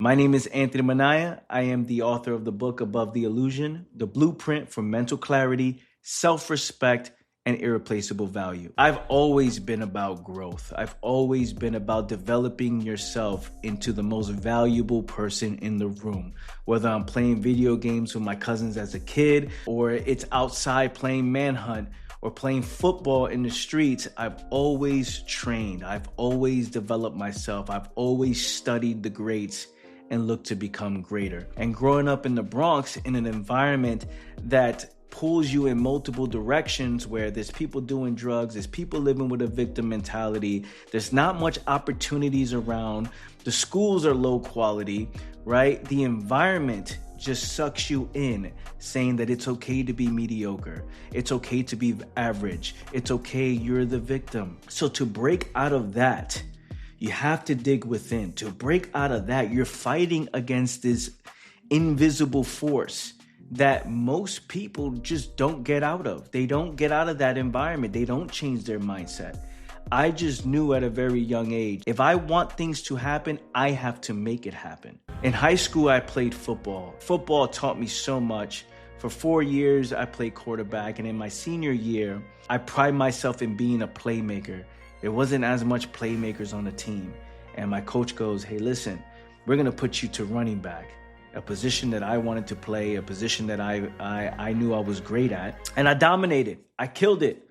My name is Anthony Minaya. I am the author of the book Above the Illusion, the blueprint for mental clarity, self-respect, and irreplaceable value. I've always been about growth. I've always been about developing yourself into the most valuable person in the room. Whether I'm playing video games with my cousins as a kid, or it's outside playing manhunt, or playing football in the streets, I've always trained. I've always developed myself. I've always studied the greats and look to become greater. And growing up in the Bronx in an environment that pulls you in multiple directions, where there's people doing drugs, there's people living with a victim mentality, there's not much opportunities around, the schools are low quality, right? The environment just sucks you in, saying that it's okay to be mediocre, it's okay to be average, it's okay, you're the victim. So to break out of that, you have to dig within. To break out of that, you're fighting against this invisible force that most people just don't get out of. They don't get out of that environment. They don't change their mindset. I just knew at a very young age, if I want things to happen, I have to make it happen. In high school, I played football. Football taught me so much. For 4 years, I played quarterback. And in my senior year, I pride myself in being a playmaker. There wasn't as much playmakers on the team. And my coach goes, hey, listen, we're going to put you to running back, a position that I wanted to play, a position that I knew I was great at. And I dominated. I killed it.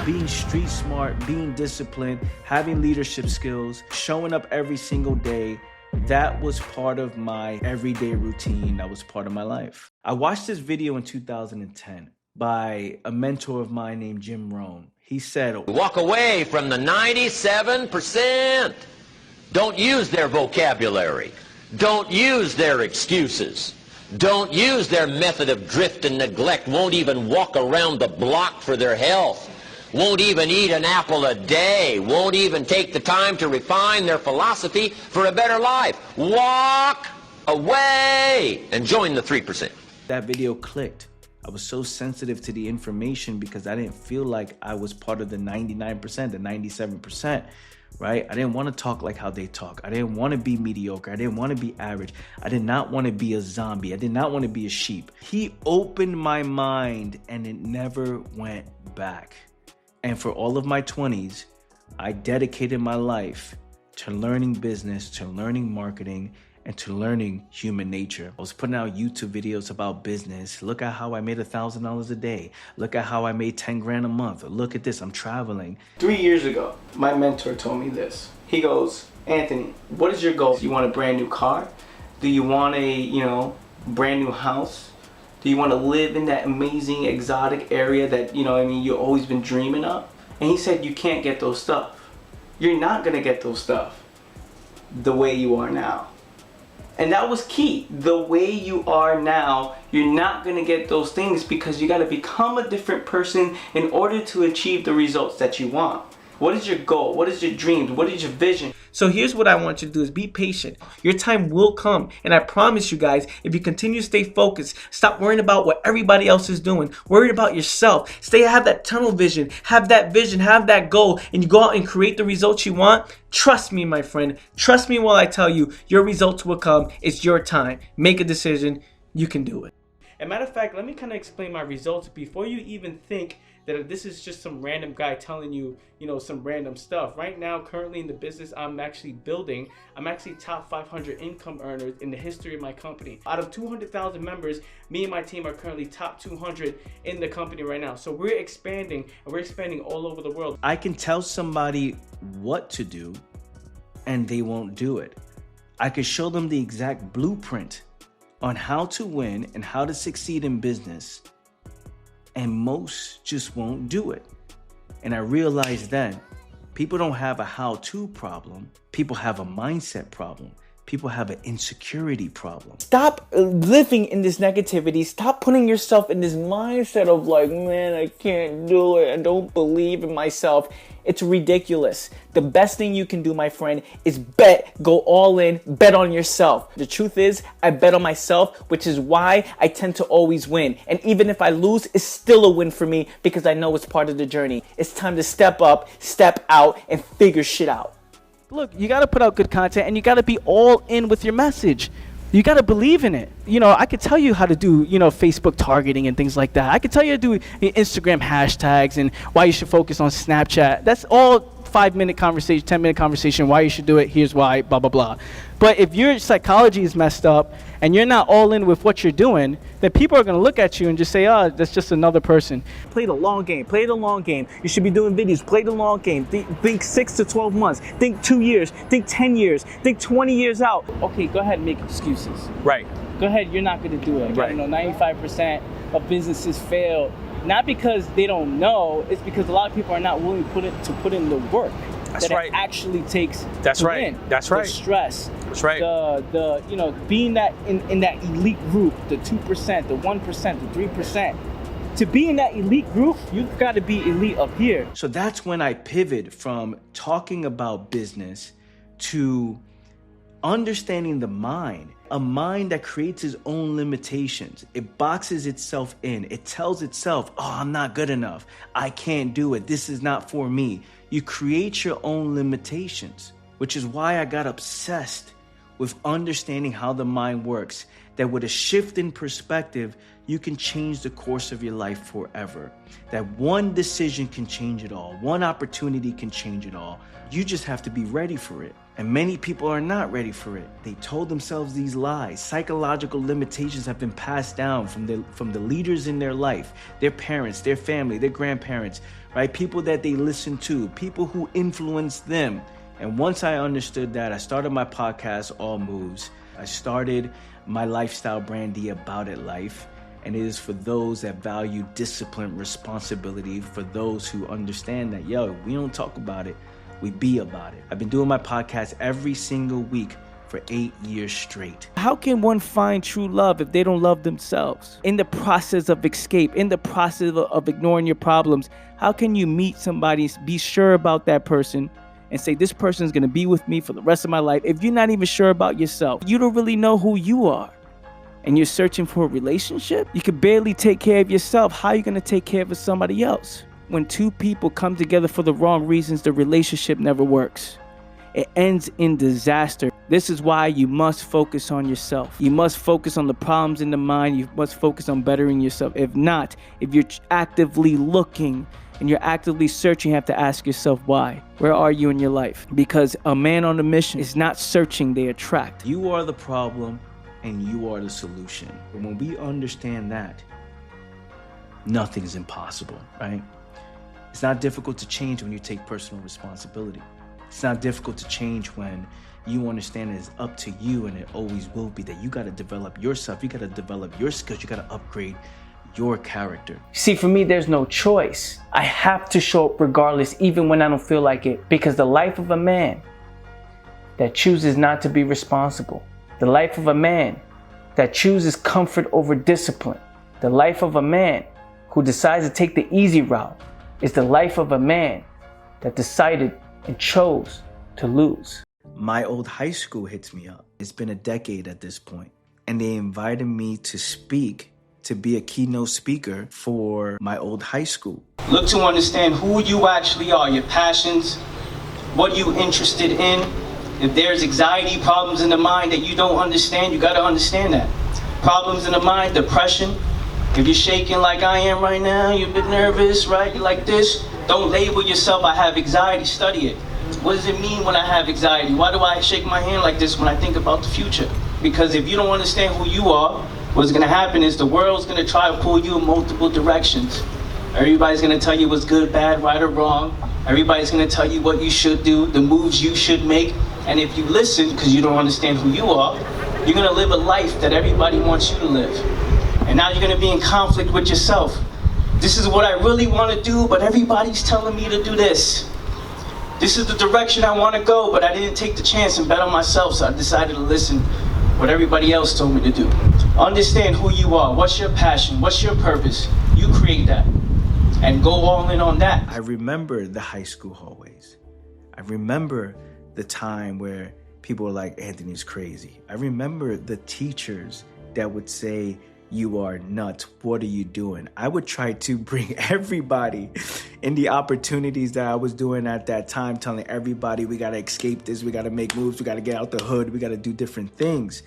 Being street smart, being disciplined, having leadership skills, showing up every single day, that was part of my everyday routine. That was part of my life. I watched this video in 2010 by a mentor of mine named Jim Rohn. He said, walk away from the 97%. Don't use their vocabulary. Don't use their excuses. Don't use their method of drift and neglect. Won't even walk around the block for their health. Won't even eat an apple a day. Won't even take the time to refine their philosophy for a better life. Walk away and join the 3%. That video clicked. I was so sensitive to the information because I didn't feel like I was part of the 99%, the 97%, right? I didn't want to talk like how they talk. I didn't want to be mediocre. I didn't want to be average. I did not want to be a zombie. I did not want to be a sheep. He opened my mind and it never went back. And for all of my 20s, I dedicated my life to learning business, to learning marketing, and to learning human nature. I was putting out YouTube videos about business. Look at how I made $1,000 a day. Look at how I made 10 grand a month. Look at this, I'm traveling. 3 years ago, my mentor told me this. He goes, Anthony, what is your goal? Do you want a brand new car? Do you want a, brand new house? Do you want to live in that amazing exotic area that, you've always been dreaming of? And he said, you can't get those stuff. You're not going to get those stuff the way you are now. And that was key. The way you are now, you're not going to get those things because you got to become a different person in order to achieve the results that you want. What is your goal? What is your dreams? What is your vision? So here's what I want you to do is be patient. Your time will come. And I promise you guys, if you continue to stay focused, stop worrying about what everybody else is doing. Worry about yourself. Have that tunnel vision, have that goal, and you go out and create the results you want. Trust me, my friend. Trust me while I tell you, your results will come. It's your time. Make a decision. You can do it. As a matter of fact, let me kind of explain my results before you even think that this is just some random guy telling you, some random stuff. Right now, currently in the business I'm actually building, I'm actually top 500 income earners in the history of my company. Out of 200,000 members, me and my team are currently top 200 in the company right now. So we're expanding, and we're expanding all over the world. I can tell somebody what to do, and they won't do it. I could show them the exact blueprint, on how to win and how to succeed in business, and most just won't do it. And I realized then, people don't have a how-to problem. People have a mindset problem. People have an insecurity problem. Stop living in this negativity. Stop putting yourself in this mindset of like, man, I can't do it. I don't believe in myself. It's ridiculous. The best thing you can do, my friend, is go all in, bet on yourself. The truth is, I bet on myself, which is why I tend to always win. And even if I lose, it's still a win for me because I know it's part of the journey. It's time to step up, step out, and figure shit out. Look, you got to put out good content and you got to be all in with your message. You got to believe in it. You know, I could tell you how to do, Facebook targeting and things like that. I could tell you how to do Instagram hashtags and why you should focus on Snapchat. That's all 5-minute conversation, 10-minute conversation, why you should do it, here's why, blah, blah, blah. But if your psychology is messed up and you're not all in with what you're doing, then people are going to look at you and just say, oh, that's just another person. Play the long game. Play the long game. You should be doing videos. Play the long game. Think 6 to 12 months. Think 2 years. Think 10 years. Think 20 years out. Okay, go ahead and make excuses. Right. Go ahead, you're not going to do it. Right. 95% of businesses fail. Not because they don't know, it's because a lot of people are not willing to put in the work. That's that right. It actually takes That's to right. win. That's the right. Stress. That's right. The being that in that elite group, the 2%, the 1%, the 3%. To be in that elite group, you've got to be elite up here. So that's when I pivot from talking about business to understanding the mind. A mind that creates its own limitations. It boxes itself in. It tells itself, oh, I'm not good enough. I can't do it. This is not for me. You create your own limitations, which is why I got obsessed with understanding how the mind works. That with a shift in perspective, you can change the course of your life forever. That one decision can change it all. One opportunity can change it all. You just have to be ready for it. And many people are not ready for it. They told themselves these lies. Psychological limitations have been passed down from the leaders in their life, their parents, their family, their grandparents, right? People that they listen to, people who influence them. And once I understood that, I started my podcast, All Moves. I started my lifestyle brand, The About It Life. And it is for those that value discipline, responsibility, for those who understand that, we don't talk about it. We be about it. I've been doing my podcast every single week for 8 years straight. How can one find true love if they don't love themselves? In the process of escape, in the process of ignoring your problems, how can you meet somebody, be sure about that person, and say, this person is going to be with me for the rest of my life? If you're not even sure about yourself, you don't really know who you are, and you're searching for a relationship, you can barely take care of yourself. How are you going to take care of somebody else? When two people come together for the wrong reasons, the relationship never works. It ends in disaster. This is why you must focus on yourself. You must focus on the problems in the mind. You must focus on bettering yourself. If not, if you're actively looking and you're actively searching, you have to ask yourself why. Where are you in your life? Because a man on a mission is not searching, they attract. You are the problem and you are the solution. And when we understand that, nothing's impossible, right? It's not difficult to change when you take personal responsibility. It's not difficult to change when you understand it's up to you, and it always will be, that you got to develop yourself. You got to develop your skills. You got to upgrade your character. See, for me, there's no choice. I have to show up regardless, even when I don't feel like it. Because the life of a man that chooses not to be responsible, the life of a man that chooses comfort over discipline, the life of a man who decides to take the easy route, is the life of a man that decided and chose to lose. My old high school hits me up. It's been a decade at this point, and they invited me to speak, to be a keynote speaker for my old high school. Look to understand who you actually are, your passions, what you're interested in. If there's anxiety, problems in the mind that you don't understand, you got to understand that. Problems in the mind, depression. If you're shaking like I am right now, you're a bit nervous, right? You're like this. Don't label yourself, I have anxiety, study it. What does it mean when I have anxiety? Why do I shake my hand like this when I think about the future? Because if you don't understand who you are, what's gonna happen is the world's gonna try to pull you in multiple directions. Everybody's gonna tell you what's good, bad, right or wrong. Everybody's gonna tell you what you should do, the moves you should make. And if you listen, because you don't understand who you are, You're gonna live a life that everybody wants you to live. And now you're gonna be in conflict with yourself. This is what I really wanna do, but everybody's telling me to do this. This is the direction I wanna go, but I didn't take the chance and bet on myself, so I decided to listen what everybody else told me to do. Understand who you are, what's your passion, what's your purpose. You create that, and go all in on that. I remember the high school hallways. I remember the time where people were like, Anthony's crazy. I remember the teachers that would say, you are nuts, what are you doing? I would try to bring everybody in the opportunities that I was doing at that time, telling everybody, we gotta escape this, we gotta make moves, we gotta get out the hood, we gotta do different things.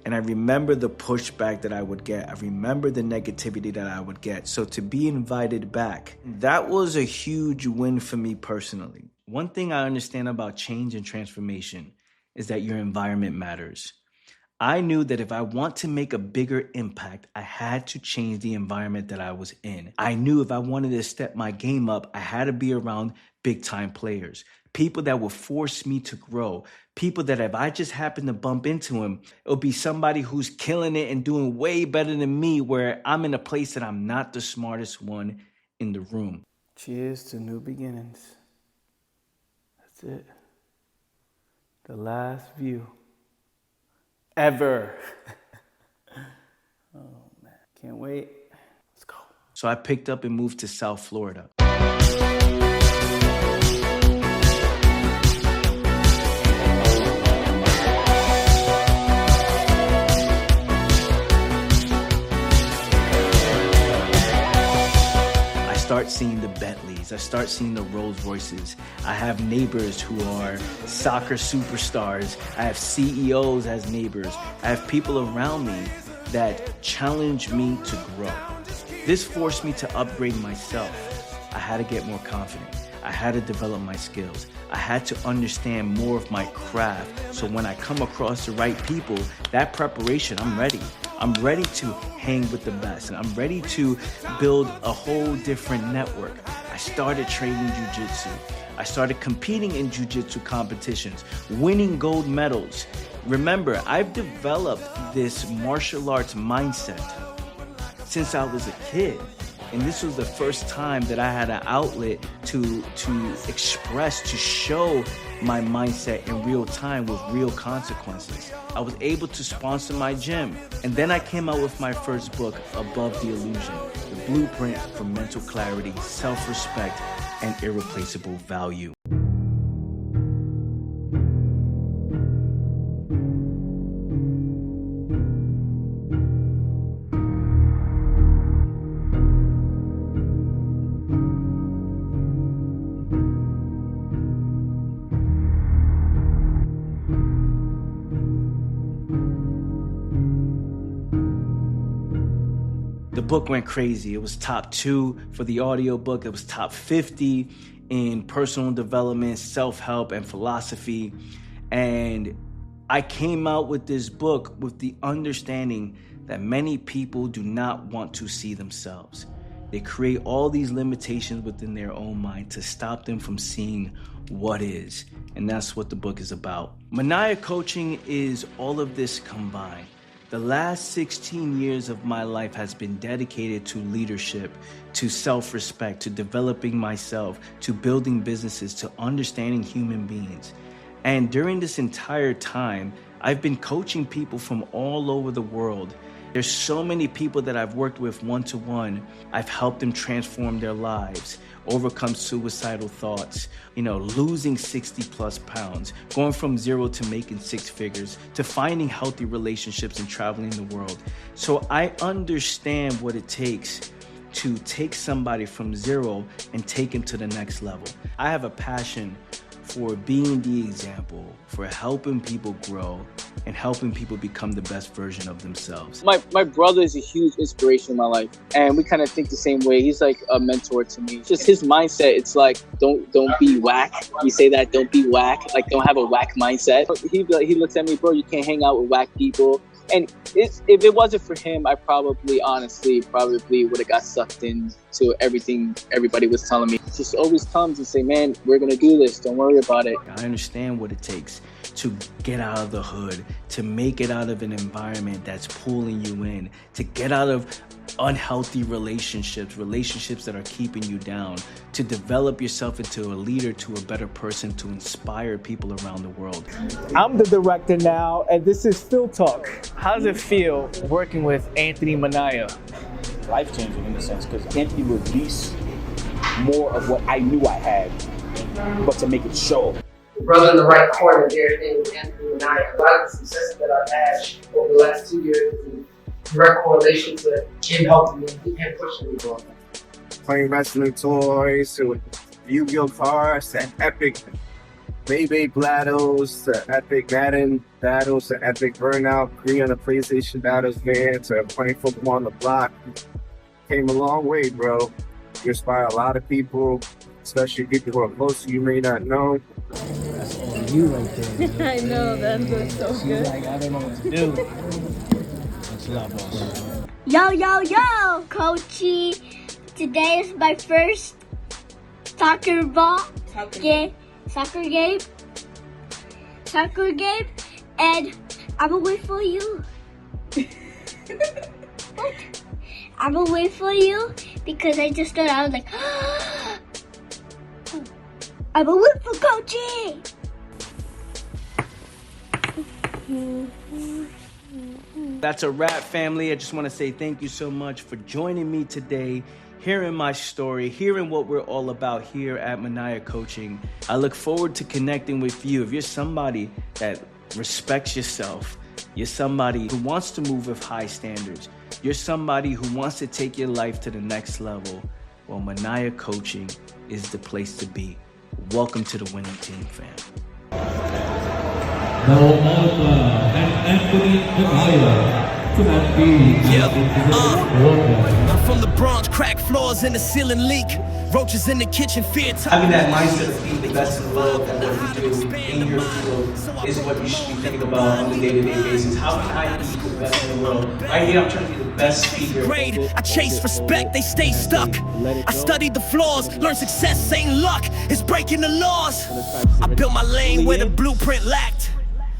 And I remember the pushback that I would get. I remember the negativity that I would get. So to be invited back, that was a huge win for me personally. One thing I understand about change and transformation is that your environment matters. I knew that if I want to make a bigger impact, I had to change the environment that I was in. I knew if I wanted to step my game up, I had to be around big time players, people that would force me to grow, people that if I just happened to bump into him, it'll be somebody who's killing it and doing way better than me, where I'm in a place that I'm not the smartest one in the room. Cheers to new beginnings. That's it. The last view ever. Oh man, can't wait. Let's go. So I picked up and moved to South Florida. I start seeing the Bentleys, I start seeing the Rolls Royces. I have neighbors who are soccer superstars. I have CEOs as neighbors. I have people around me that challenge me to grow. This forced me to upgrade myself. I had to get more confident. I had to develop my skills. I had to understand more of my craft. So when I come across the right people, that preparation, I'm ready. I'm ready to hang with the best, and I'm ready to build a whole different network. I started training jiu-jitsu. I started competing in jiu-jitsu competitions, winning gold medals. Remember, I've developed this martial arts mindset since I was a kid. And this was the first time that I had an outlet to express, to show my mindset in real time with real consequences. I was able to sponsor my gym. And then I came out with my first book, Above the Illusion, the blueprint for mental clarity, self-respect, and irreplaceable value. The book went crazy. It was top 2 for the audiobook. It was top 50 in personal development, self-help, and philosophy. And I came out with this book with the understanding that many people do not want to see themselves. They create all these limitations within their own mind to stop them from seeing what is. And that's what the book is about. Minaya coaching is all of this combined. The last 16 years of my life has been dedicated to leadership, to self-respect, to developing myself, to building businesses, to understanding human beings. And during this entire time, I've been coaching people from all over the world. There's so many people that I've worked with one-to-one. I've helped them transform their lives, overcome suicidal thoughts, losing 60 plus pounds, going from 0 to making 6 figures, to finding healthy relationships and traveling the world. So I understand what it takes to take somebody from 0 and take him to the next level. I have a passion for being the example, for helping people grow and helping people become the best version of themselves. My brother is a huge inspiration in my life, and we kind of think the same way. He's like a mentor to me. Just his mindset, it's like, don't be whack. We say that, don't be whack, like don't have a whack mindset. He looks at me, bro, you can't hang out with whack people. And if it wasn't for him, I honestly would have got sucked into everything everybody was telling me. Just always comes and say, man, we're going to do this. Don't worry about it. I understand what it takes. to get out of the hood, to make it out of an environment that's pulling you in, to get out of unhealthy relationships that are keeping you down, to develop yourself into a leader, to a better person, to inspire people around the world. I'm the director now, and this is Phil Talk. How does it feel working with Anthony Minaya? Life-changing in a sense, because Anthony released more of what I knew I had, but to make it show. The brother in the right corner there, named Anthony Minaya. A lot of the success that I've had over the last 2 years is in direct correlation to him helping me and him pushing me going. Playing wrestling toys to Yu-Gi-Oh cards to epic Beyblade battles to epic Madden battles to epic Burnout 3 on the PlayStation battles, man, to playing football on the block. Came a long way, bro. You inspire a lot of people, especially people who are close to you may not know. That's all you right there. I know, that's so good. Like, I don't know what to do. That's a lot, boss. Yo, Coachy. Today is my first soccer game, and I'm gonna wait for you. What? I'm gonna wait for you because I just got out like, I'm gonna wait for Coachy. That's a wrap, family. I just want to say thank you so much for joining me today, hearing my story, hearing what we're all about here at Minaya Coaching. I look forward to connecting with you. If you're somebody that respects yourself, you're somebody who wants to move with high standards, you're somebody who wants to take your life to the next level, well, Minaya Coaching is the place to be. Welcome to the winning team, fam. Anthony Minaya. I'm from the Bronx, crack floors in the ceiling leak, roaches in the kitchen, fear time. Having that mindset of being the best in the world at what you do in your field is what you should be thinking about on a day-to-day basis. How can I be the best in the world? Right here, I'm trying to be the best speaker. I chase respect, they stay stuck. I studied the flaws, learn success ain't luck, it's breaking the laws. I built my lane where the blueprint lacked.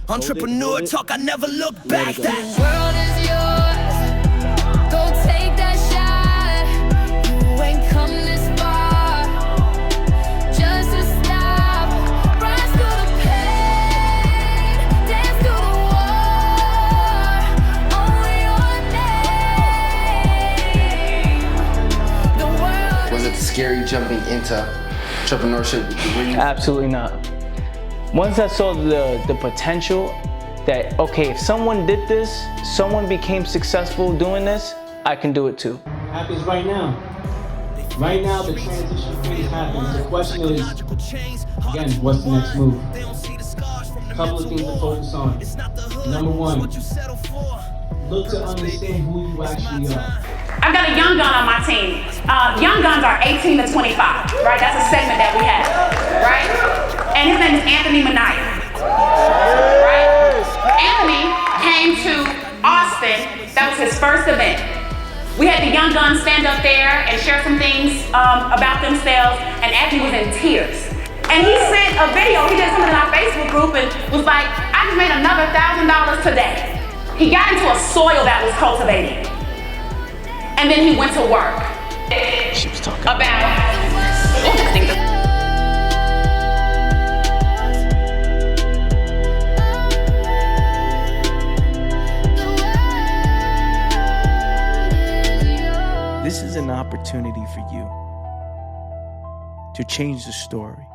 Entrepreneur talk, I never look back. That world is yours. Go take that shot. You ain't come this far. Just to stop. Rise to the pain. Dance to the war. Only your name. The world. Was it scary jumping into entrepreneurship? Absolutely not. Once I saw the potential that, okay, if someone did this, someone became successful doing this, I can do it too. Happens right now. Right now, the transition phase happens. The question is, again, what's the next move? A couple of things to focus on. Number one, look to understand who you actually are. I've got a young gun on my team. Young guns are 18 to 25, right? That's a segment that we have, right? And his name is Anthony Minaya, right? Anthony came to Austin. That was his first event. We had the young guns stand up there and share some things about themselves, and Anthony was in tears. And he sent a video, he did something in our Facebook group and was like, I just made another $1,000 today. He got into a soil that was cultivated. And then he went to work. She was talking about This is an opportunity for you to change the story.